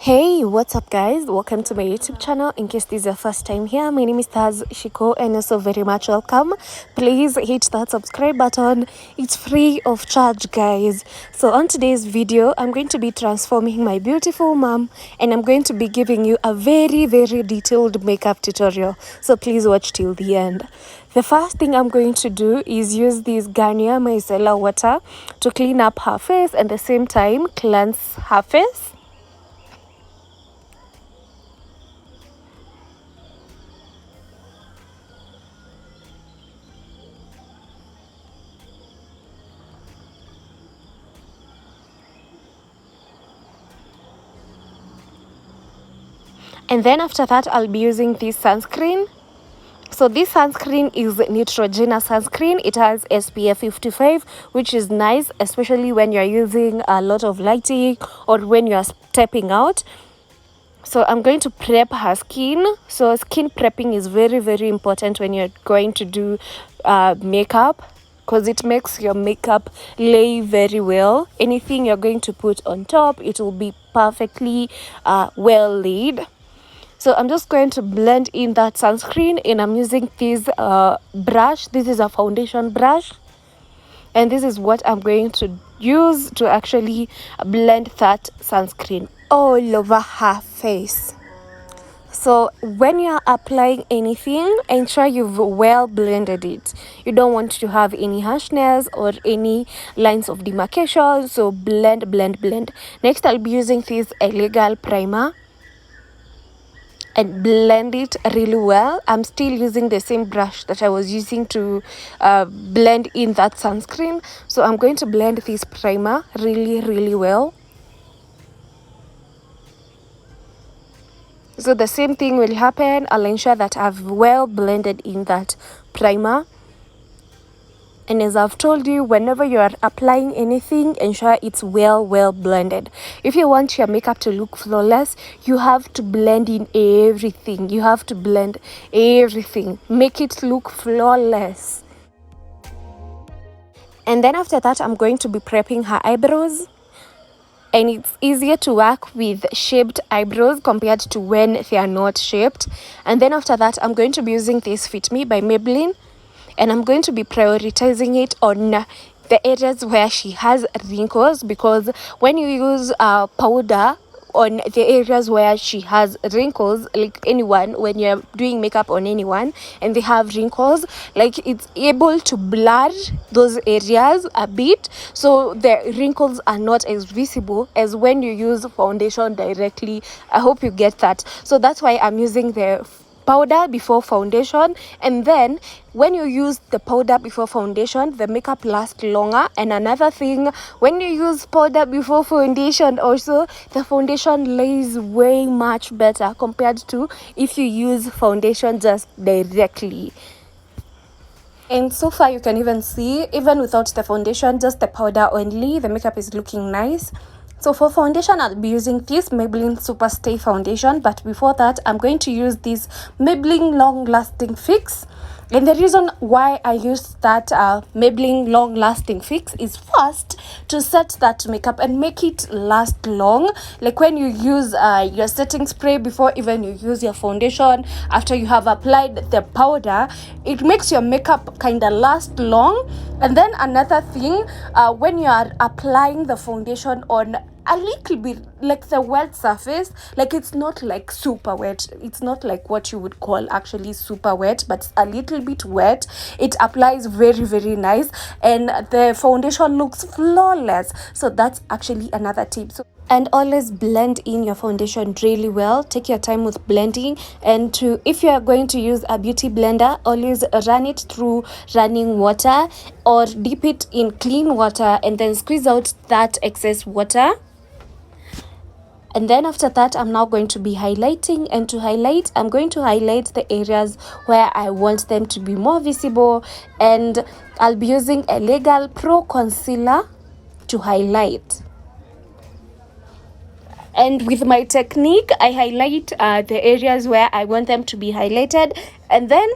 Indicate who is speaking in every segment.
Speaker 1: Hey, what's up, guys? Welcome to my YouTube channel. In case this is your first time here, my name is Taz Shiko, and you're so very much welcome. Please hit that subscribe button. It's free of charge, guys. So on today's video, I'm going to be transforming my beautiful mom, and I'm going to be giving you a very detailed makeup tutorial. So please watch till the end. The first thing I'm going to do is use this Garnier micellar water to clean up her face and at the same time cleanse her face. And then after that, I'll be using this sunscreen. So this sunscreen is Neutrogena Sunscreen. It has SPF 55, which is nice, especially when you're using a lot of lighting or when you're stepping out. So I'm going to prep her skin. So skin prepping is very important when you're going to do makeup, because it makes your makeup lay very well. Anything you're going to put on top, it will be perfectly well laid. So I'm just going to blend in that sunscreen, and I'm using this brush. This is a foundation brush, and this is what I'm going to use to actually blend that sunscreen all over her face. So when you're applying anything, ensure you've well blended it. You don't want to have any harshness or any lines of demarcation, so blend. Next, I'll be using this illegal primer and blend it really well. I'm still using the same brush that I was using to blend in that sunscreen. So I'm going to blend this primer really well. So the same thing will happen. I'll ensure that I've well blended in that primer. And as I've told you, whenever you are applying anything, ensure it's well blended. If you want your makeup to look flawless, you have to blend in everything. You have to blend everything. Make it look flawless. And then after that, I'm going to be prepping her eyebrows. And it's easier to work with shaped eyebrows compared to when they are not shaped. And then after that, I'm going to be using this Fit Me by Maybelline. And I'm going to be prioritizing it on the areas where she has wrinkles, because when you use powder on the areas where she has wrinkles, like anyone, when you're doing makeup on anyone and they have wrinkles, like it's able to blur those areas a bit, so the wrinkles are not as visible as when you use foundation directly. I hope you get that. So that's why I'm using the powder before foundation, and then when you use the powder before foundation, the makeup lasts longer. And another thing, when you use powder before foundation also, the foundation lays way much better compared to if you use foundation just directly. And so far you can even see, even without the foundation, just the powder only, the makeup is looking nice. So for foundation, I'll be using this Maybelline Super Stay Foundation. But before that, I'm going to use this Maybelline Long Lasting Fix. And the reason why I used that Maybelline Long Lasting Fix is first to set that makeup and make it last long. Like when you use your setting spray before even you use your foundation, after you have applied the powder, it makes your makeup kind of last long. And then another thing, when you are applying the foundation on a little bit, like the wet surface, like it's not like super wet, it's not like what you would call actually super wet, but it's a little bit wet, it applies very nice and the foundation looks flawless. So that's actually another tip. And always blend in your foundation really well. Take your time with blending, and if you are going to use a beauty blender, always run it through running water or dip it in clean water and then squeeze out that excess water. And then after that, I'm now going to be highlighting, and to highlight, I'm going to highlight the areas where I want them to be more visible, and I'll be using a Legal Pro Concealer to highlight. And with my technique, I highlight the areas where I want them to be highlighted, and then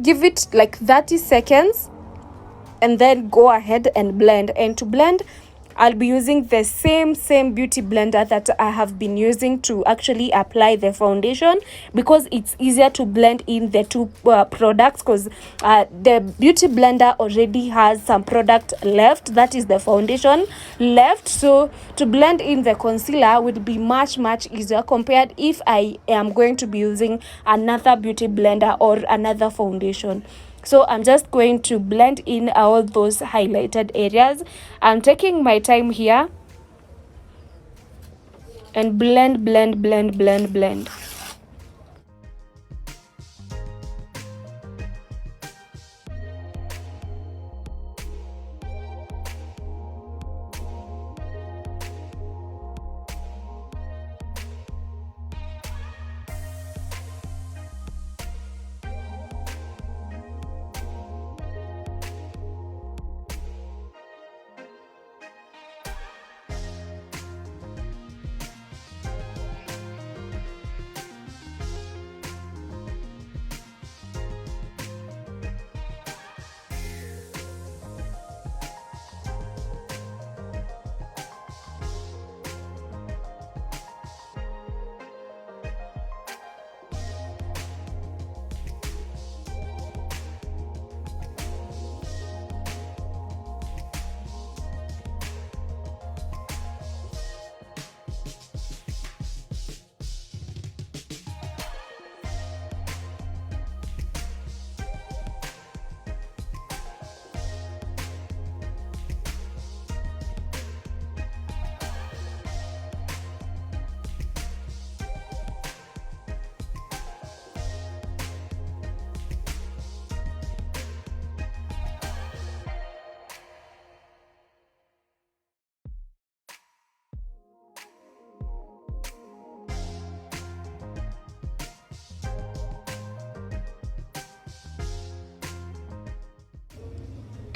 Speaker 1: give it like 30 seconds, and then go ahead and blend. And to blend, I'll be using the same beauty blender that I have been using to actually apply the foundation, because it's easier to blend in the two products, because the beauty blender already has some product left, that is the foundation left. So to blend in the concealer would be much easier compared if I am going to be using another beauty blender or another foundation. So I'm just going to blend in all those highlighted areas. I'm taking my time here and blend.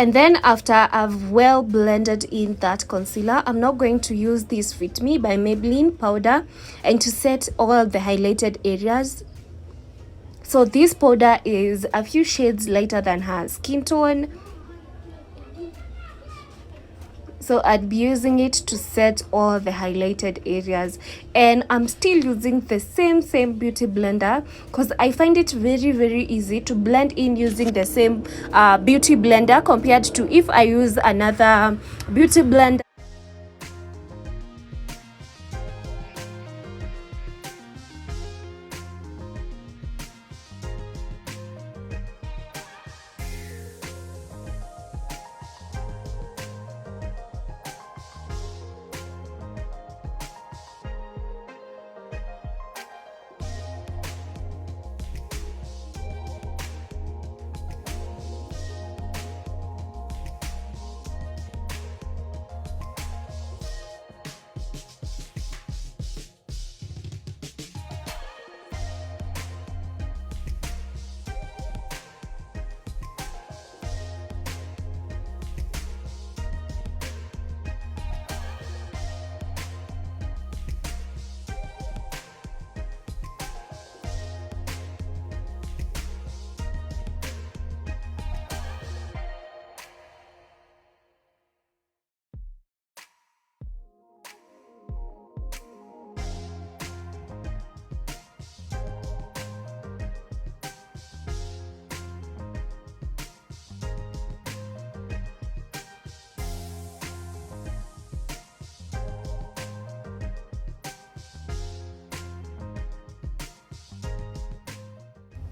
Speaker 1: And then after I've well blended in that concealer, I'm now going to use this Fit Me by Maybelline powder and to set all the highlighted areas. So this powder is a few shades lighter than her skin tone. So I'd be using it to set all the highlighted areas, and I'm still using the same beauty blender because I find it very easy to blend in using the same beauty blender compared to if I use another beauty blender.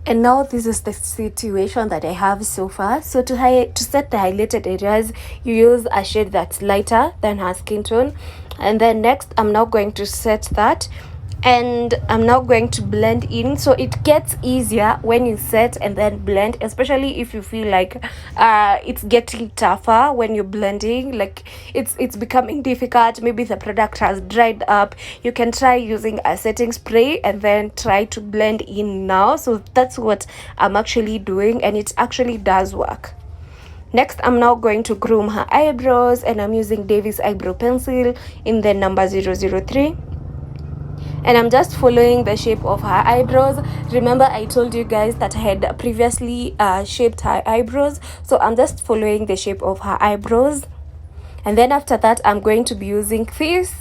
Speaker 1: And now this is the situation that I have so far. So to set the highlighted areas, you use a shade that's lighter than her skin tone. And then next, I'm now going to set that. And I'm now going to blend in, so it gets easier when you set and then blend, especially if you feel like it's getting tougher when you're blending, like it's becoming difficult, maybe the product has dried up. You can try using a setting spray and then try to blend in now. So that's what I'm actually doing, and it actually does work. Next, I'm now going to groom her eyebrows, and I'm using Davis eyebrow pencil in the number 003. And I'm just following the shape of her eyebrows. Remember, I told you guys that I had previously shaped her eyebrows, so I'm just following the shape of her eyebrows. And then after that, I'm going to be using this.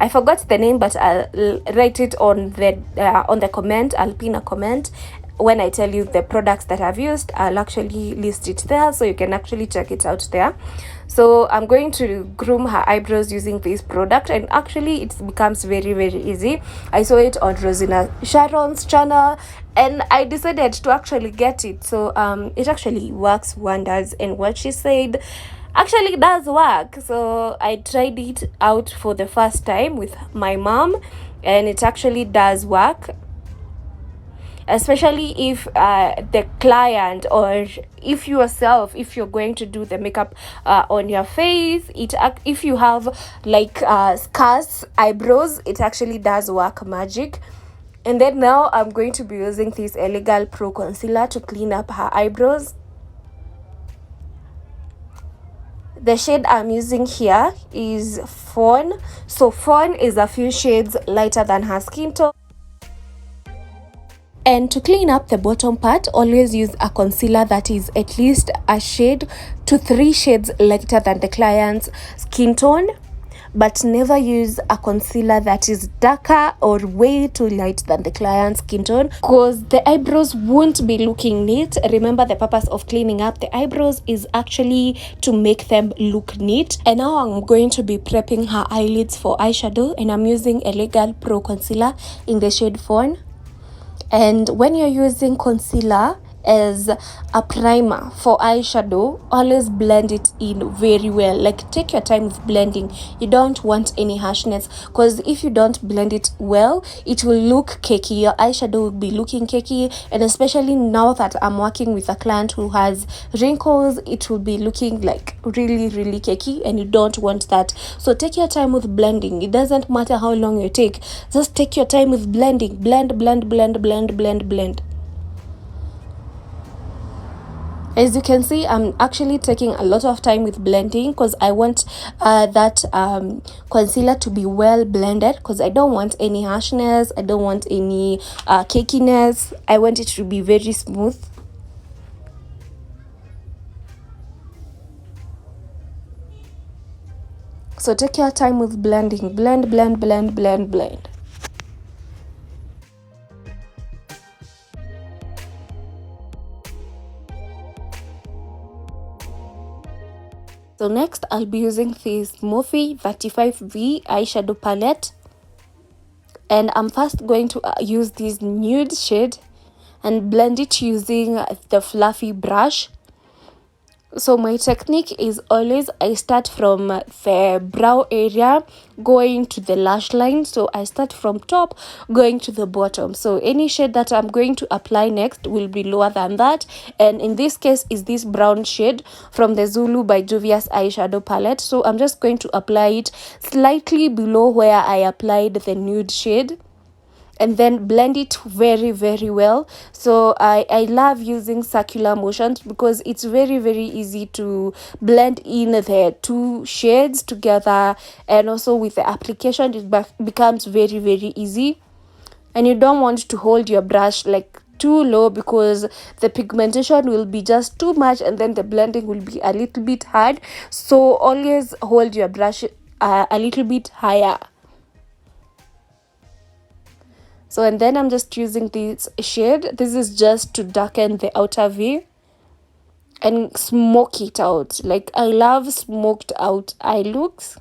Speaker 1: I forgot the name, but I'll write it on the comment. I'll pin a comment. When I tell you the products that I've used, I'll actually list it there, so you can actually check it out there. So I'm going to groom her eyebrows using this product, and actually it becomes very, very easy. I saw it on Rosina Sharon's channel, and I decided to actually get it. So it actually works wonders, and what she said actually does work. So I tried it out for the first time with my mom, and it actually does work, especially if the client, or if yourself, if you're going to do the makeup on your face, if you have like scarce eyebrows, it actually does work magic. And then now I'm going to be using this Elegant Pro Concealer to clean up her eyebrows. The shade I'm using here is Fawn. So Fawn is a few shades lighter than her skin tone. And to clean up the bottom part, always use a concealer that is at least a shade to 3 shades lighter than the client's skin tone. But never use a concealer that is darker or way too light than the client's skin tone, because the eyebrows won't be looking neat. Remember, the purpose of cleaning up the eyebrows is actually to make them look neat. And now I'm going to be prepping her eyelids for eyeshadow, and I'm using Elegant Pro Concealer in the shade Fawn. And when you're using concealer as a primer for eyeshadow, always blend it in very well. Like, take your time with blending. You don't want any harshness, because if you don't blend it well, it will look cakey. Your eyeshadow will be looking cakey, and especially now that I'm working with a client who has wrinkles, it will be looking like really, really cakey, and you don't want that. So take your time with blending. It doesn't matter how long you take, just take your time with blending. Blend, blend, blend, blend, blend, blend. As you can see, I'm actually taking a lot of time with blending, because I want that concealer to be well blended, because I don't want any harshness, I don't want any cakiness. I want it to be very smooth. So take your time with blending. Blend, blend, blend, blend, blend. So next, I'll be using this Morphe 35V eyeshadow palette, and I'm first going to use this nude shade and blend it using the fluffy brush. So my technique is always, I start from the brow area going to the lash line. So I start from top going to the bottom. So any shade that I'm going to apply next will be lower than that. And in this case is this brown shade from the Zulu by Juvia's eyeshadow palette. So I'm just going to apply it slightly below where I applied the nude shade, and then blend it very, very well. So I love using circular motions, because it's very, very easy to blend in the 2 shades together, and also with the application it becomes very, very easy. And you don't want to hold your brush like too low, because the pigmentation will be just too much, and then the blending will be a little bit hard. So always hold your brush a little bit higher. So, and then I'm just using this shade. This is just to darken the outer V and smoke it out. Like, I love smoked out eye looks.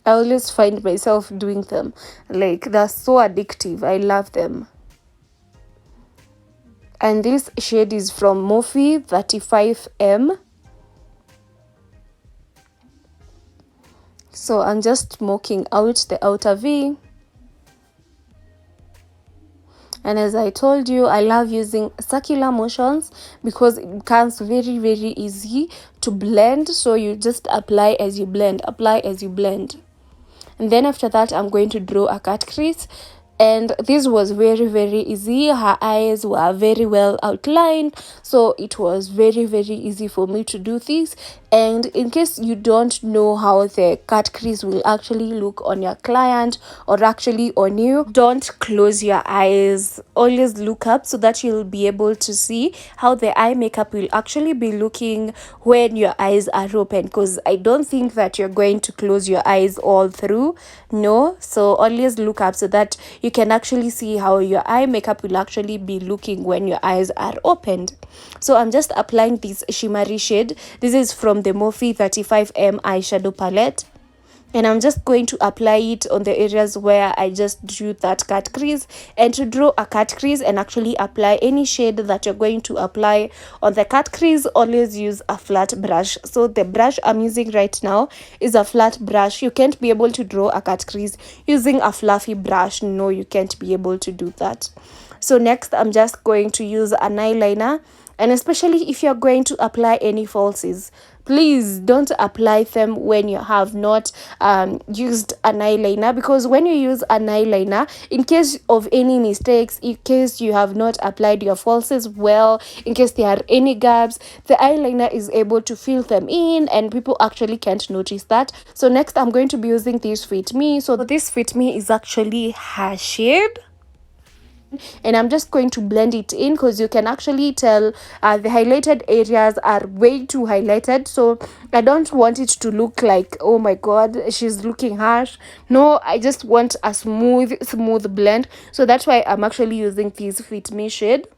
Speaker 1: I always find myself doing them. Like, they're so addictive. I love them. And this shade is from Morphe 35M. So I'm just smoking out the outer V. And as I told you, I love using circular motions, because it becomes very, very easy to blend. So you just apply as you blend, apply as you blend. And then after that, I'm going to draw a cut crease. And this was very, very easy. Her eyes were very well outlined, so it was very, very easy for me to do this. And in case you don't know how the cut crease will actually look on your client or actually on you, don't close your eyes. Always look up so that you'll be able to see how the eye makeup will actually be looking when your eyes are open, because I don't think that you're going to close your eyes all through. No, so always look up so that you can actually see how your eye makeup will actually be looking when your eyes are opened. So I'm just applying this shimmery shade. This is from the Morphe 35M eyeshadow palette, and I'm just going to apply it on the areas where I just drew that cut crease. And to draw a cut crease and actually apply any shade that you're going to apply on the cut crease, always use a flat brush. So the brush I'm using right now is a flat brush. You can't be able to draw a cut crease using a fluffy brush. No, you can't be able to do that. So next, I'm just going to use an eyeliner. And especially if you're going to apply any falsies, please don't apply them when you have not used an eyeliner, because when you use an eyeliner, in case of any mistakes, in case you have not applied your falsies well, in case there are any gaps, the eyeliner is able to fill them in and people actually can't notice that. So next, I'm going to be using this Fit Me. So this Fit Me is actually her shade, and I'm just going to blend it in, because you can actually tell the highlighted areas are way too highlighted. So I don't want it to look like, oh my god, she's looking harsh. No, I just want a smooth blend. So that's why I'm actually using this Fit Me shade,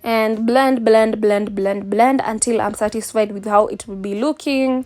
Speaker 1: and blend until I'm satisfied with how it will be looking.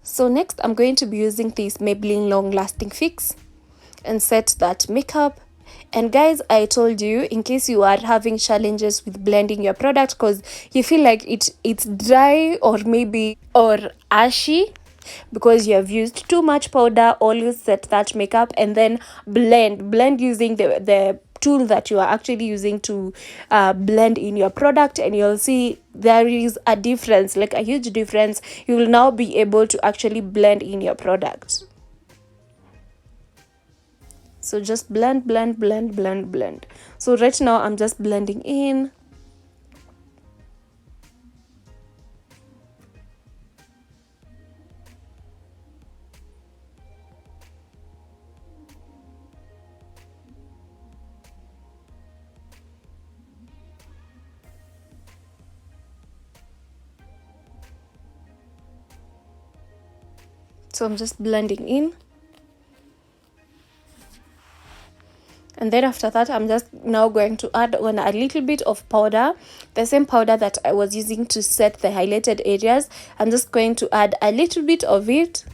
Speaker 1: So next, I'm going to be using this Maybelline Long Lasting Fix and set that makeup. And guys, I told you, in case you are having challenges with blending your product because you feel like it's dry or maybe or ashy because you have used too much powder, always set that makeup and then blend using the tool that you are actually using to blend in your product, and you'll see there is a difference, like a huge difference. You will now be able to actually blend in your product. So just blend. So right now I'm just blending in. So I'm just blending in. And then after that, I'm just now going to add on a little bit of powder, the same powder that I was using to set the highlighted areas. I'm just going to add a little bit of it.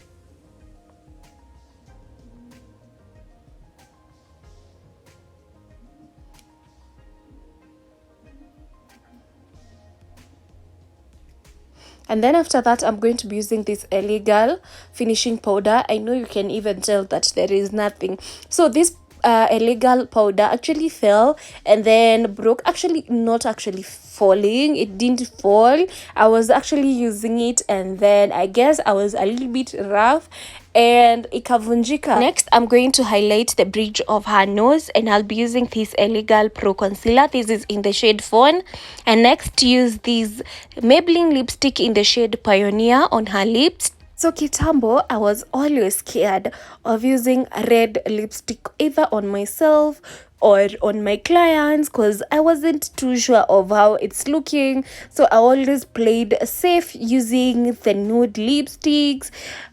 Speaker 1: And then after that, I'm going to be using this illegal finishing powder. I know you can even tell that there is nothing. So this illegal powder actually fell and then broke. Actually, not actually falling. It didn't fall. I was actually using it and then I guess I was a little bit rough and ikavunjika. Next, I'm going to highlight the bridge of her nose and I'll be using this Illegal Pro Concealer. This is in the shade Fawn. And next, use this Maybelline lipstick in the shade Pioneer on her lips. So kitambo, I was always scared of using red lipstick either on myself or on my clients because I wasn't too sure of how it's looking. So I always played safe using the nude lipsticks.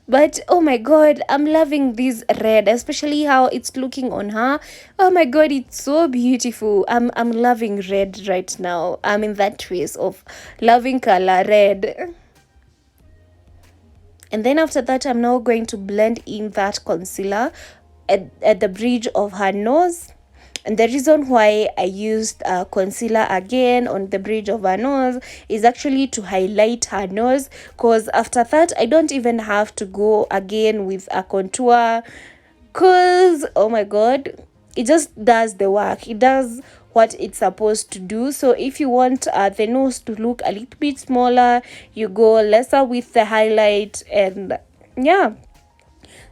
Speaker 1: But oh my god, I'm loving this red, especially how it's looking on her. Oh my god, it's so beautiful. I'm loving red right now. I'm in that phase of loving color red. And then after that, I'm now going to blend in that concealer at the bridge of her nose. And the reason why I used concealer again on the bridge of her nose is actually to highlight her nose, because after that I don't even have to go again with a contour, because oh my god, it just does the work. It does what it's supposed to do. So if you want the nose to look a little bit smaller, you go lesser with the highlight. And yeah,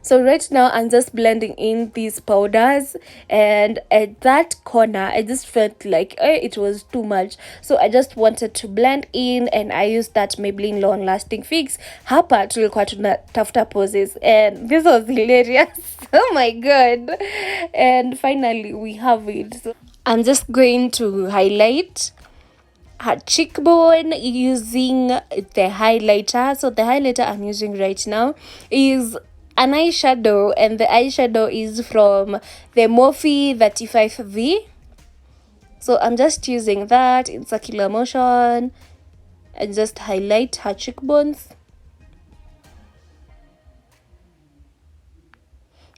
Speaker 1: so right now I'm just blending in these powders, and at that corner I just felt like it was too much, so I just wanted to blend in, and I used that Maybelline long lasting fix. Hapa tulikuwa tunatafuta poses, and this was hilarious. Oh my god. And finally we have it. So I'm just going to highlight her cheekbone using the highlighter. So the highlighter I'm using right now is an eyeshadow, and the eyeshadow is from the Morphe 35V. So I'm just using that in circular motion and just highlight her cheekbones.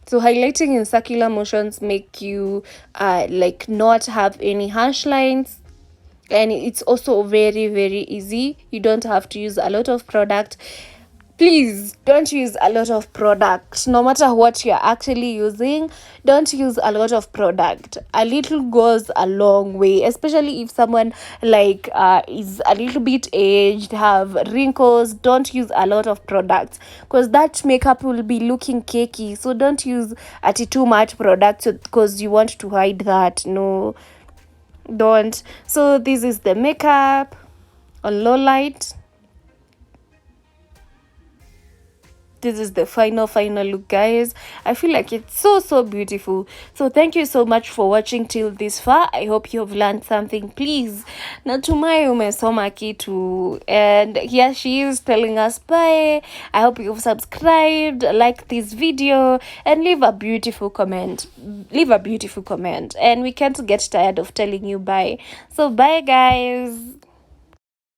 Speaker 1: So highlighting in circular motions make you like not have any harsh lines, and it's also very very easy. You don't have to use a lot of product. Please don't use a lot of product. No matter what you're actually using, don't use a lot of product. A little goes a long way, especially if someone like is a little bit aged, have wrinkles. Don't use a lot of products, because that makeup will be looking cakey. So don't use too much product because you want to hide that. No, don't. So this is the makeup on low light. This is the final look, guys. I feel like it's so beautiful. So thank you so much for watching till this far. I hope you have learned something. Please, natumai umesoma kitu. And here she is telling us bye. I hope you've subscribed, like this video, and leave a beautiful comment. And we can't get tired of telling you bye. So bye, guys.